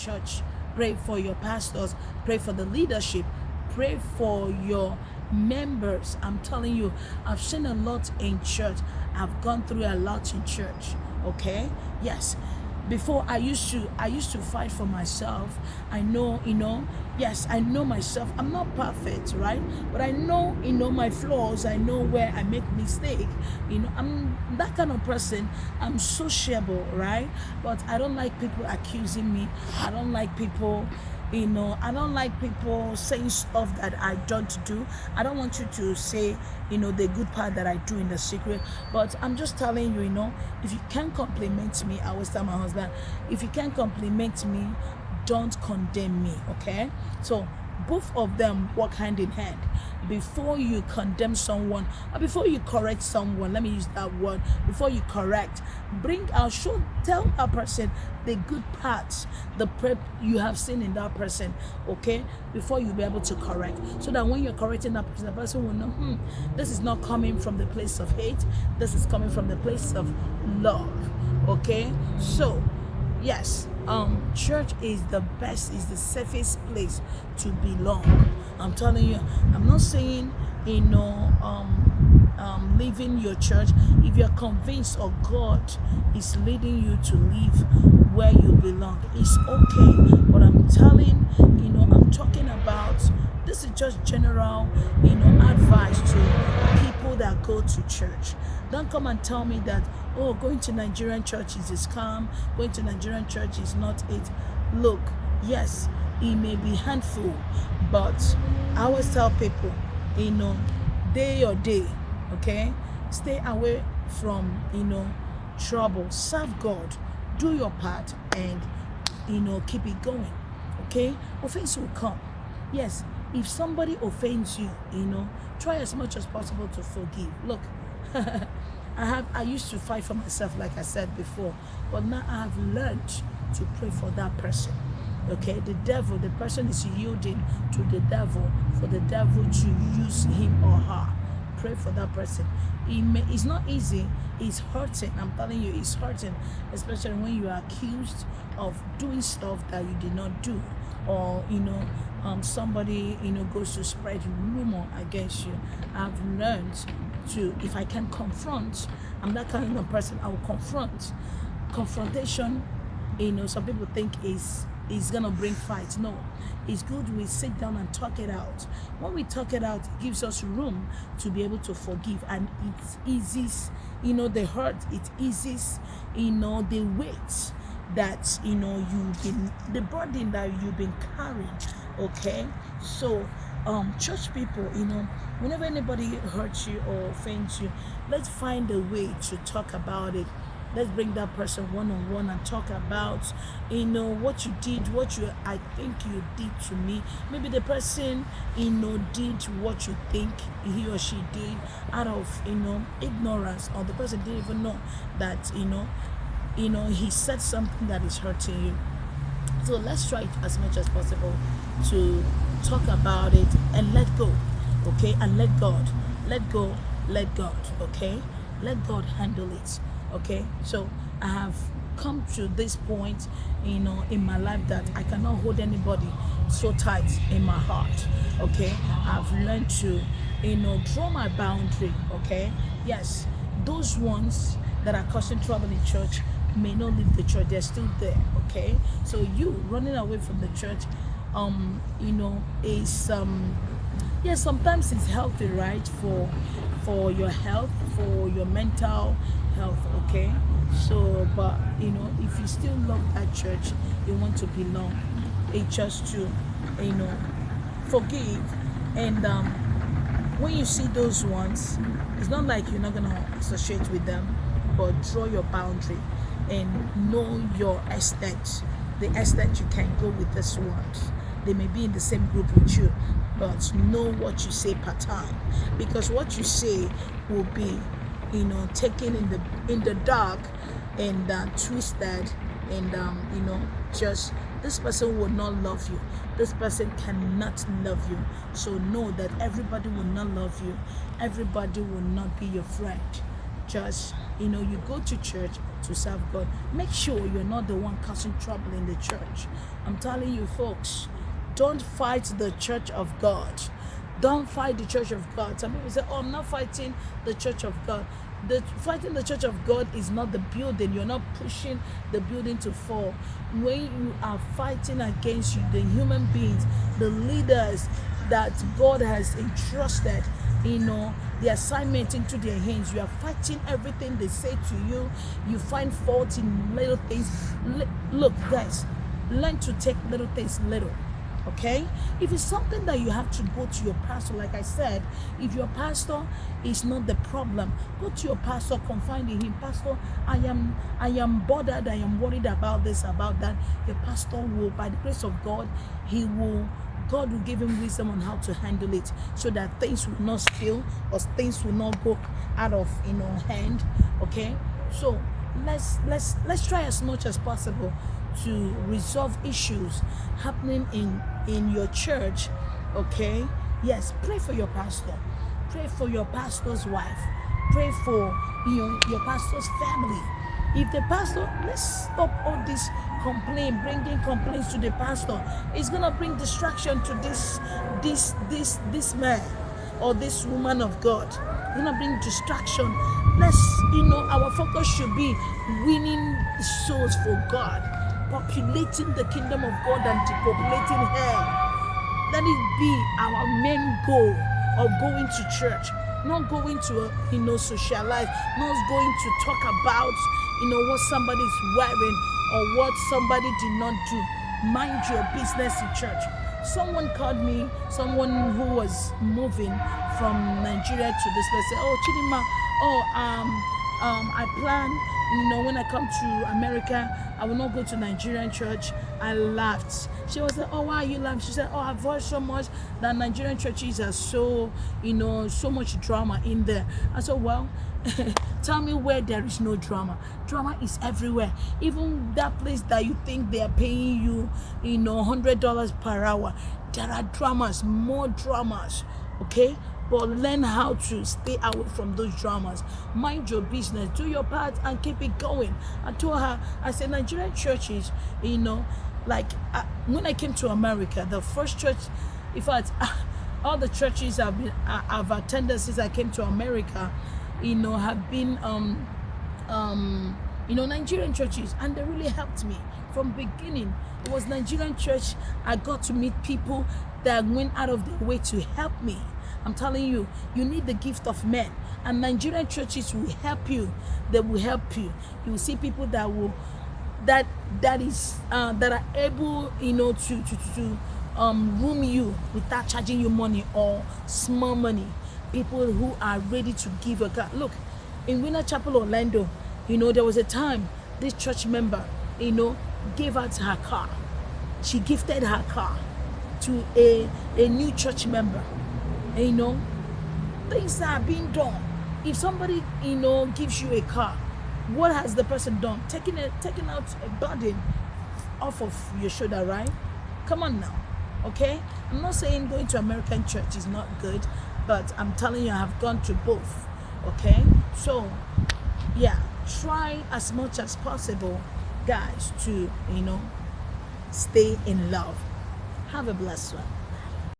church, pray for your pastors, pray for the leadership, pray for your members. I'm telling you, I've seen a lot in church. I've gone through a lot in church. Okay, yes. Before I used to fight for myself. I know, yes, I know myself. I'm not perfect, right? But I know, my flaws. I know where I make mistake. I'm that kind of person. I'm sociable, right? But I don't like people accusing me. I don't like people, I don't like people saying stuff that I don't do. I don't want you to say, the good part that I do in the secret. But I'm just telling you, if you can't compliment me, I always tell my husband, if you can't compliment me, don't condemn me, okay? So both of them work hand in hand. Before you condemn someone, or before you correct someone, let me use that word, before you correct, tell that person the good parts, the prep you have seen in that person, okay, before you be able to correct, so that when you're correcting that person, the person will know, this is not coming from the place of hate, this is coming from the place of love, okay? So yes, church is the best, is the safest place to belong. I'm telling you. I'm not saying, leaving your church if you're convinced or God is leading you to leave where you belong. It's okay. But I'm talking about, this is just general, advice to people that go to church. Don't come and tell me that, oh, going to Nigerian church is a scam, going to Nigerian church is not it. Look, yes, it may be handful, but I always tell people, day or day, okay, stay away from, trouble, serve God, do your part, and, keep it going, okay? Offense will come. Yes, if somebody offends you, try as much as possible to forgive. Look, I used to fight for myself, like I said before, but now I have learned to pray for that person. Okay, the person is yielding to the devil, for the devil to use him or her. Pray for that person. It's not easy. It's hurting. I'm telling you, it's hurting, especially when you are accused of doing stuff that you did not do, or somebody goes to spread rumor against you. I've learned to, if I can confront, I'm that kind of person. I will confront. Confrontation, some people think is gonna bring fights. No, it's good we sit down and talk it out. When we talk it out, it gives us room to be able to forgive, and it eases, the hurt. It eases, the weight that you've been, the burden that you've been carrying. Okay, so church people, whenever anybody hurts you or offends you, let's find a way to talk about it. Let's bring that person one-on-one and talk about, what you did, I think you did to me. Maybe the person, did what you think he or she did out of, ignorance, or the person didn't even know that, he said something that is hurting you. So let's try as much as possible to talk about it and let go, okay? And let God, let go, let God, okay? Let God handle it. Okay, so I have come to this point, in my life, that I cannot hold anybody so tight in my heart. Okay, I've learned to, draw my boundary. Okay, yes, those ones that are causing trouble in church may not leave the church; they're still there. Okay, so you running away from the church, is yeah, sometimes it's healthy, right, for your health, for your mental health, okay? So, but if you still love that church, you want to belong, it's just to forgive. And when you see those ones, it's not like you're not gonna associate with them, but draw your boundary and know your extent, the extent you can go with this ones. They may be in the same group with you, but know what you say per time, because what you say will be, taken in the dark and twisted, and just, this person will not love you. This person cannot love you. So know that everybody will not love you. Everybody will not be your friend. just, you go to church to serve God. Make sure you're not the one causing trouble in the church. I'm telling you, folks, don't fight the church of God. Don't fight the church of God. Some people say, oh, I'm not fighting the church of God. Fighting the church of God is not the building. You're not pushing the building to fall. When you are fighting against the human beings, the leaders that God has entrusted, the assignment into their hands, you are fighting everything they say to you. You find fault in little things. Look, guys, learn to take little things little. Okay, if it's something that you have to go to your pastor, like I said, if your pastor is not the problem, go to your pastor, confide in him. Pastor, I am bothered, I am worried about this, about that. Your pastor will, by the grace of God, God will give him wisdom on how to handle it, so that things will not spill or things will not go out of hand. Okay, so let's try as much as possible to resolve issues happening in your church. Okay, yes, pray for your pastor, pray for your pastor's wife, pray for your pastor's family. If the pastor, let's stop all this bringing complaints to the pastor. It's gonna bring distraction to this man or this woman of God. It's gonna bring distraction. Let's, our focus should be winning souls for God, populating the kingdom of God and depopulating hell. Let it be our main goal of going to church, not going to socialize, not going to talk about what somebody is wearing or what somebody did not do. Mind your business in church. Someone called me, someone who was moving from Nigeria to this place, said, oh, Chidinma, I plan, when I come to America, I will not go to Nigerian church. I laughed. She was like, oh, why are you laughing? She said, oh, I've heard so much that Nigerian churches are so, so much drama in there. I said, well, tell me where there is no drama. Drama is everywhere. Even that place that you think they are paying you, $100 per hour, there are dramas, more dramas. Okay, but learn how to stay away from those dramas. Mind your business, do your part, and keep it going. I told her, I said, Nigerian churches, like when I came to America, the first church, in fact, all the churches I've attended since I came to America, have been Nigerian churches, and they really helped me from beginning. It was Nigerian church. I got to meet people that went out of their way to help me. I'm telling you, you need the gift of men, and Nigerian churches will help you. They will help you. You will see people that are able, to room you without charging you money or small money. People who are ready to give a car. Look, in Winter Chapel, Orlando, there was a time this church member, gave out her car. She gifted her car to a new church member. Things are being done. If somebody, gives you a car, what has the person done? Taking out a burden off of your shoulder, right? Come on now, okay? I'm not saying going to American church is not good, but I'm telling you, I have gone to both, okay? So, yeah, try as much as possible, guys, to, stay in love. Have a blessed one.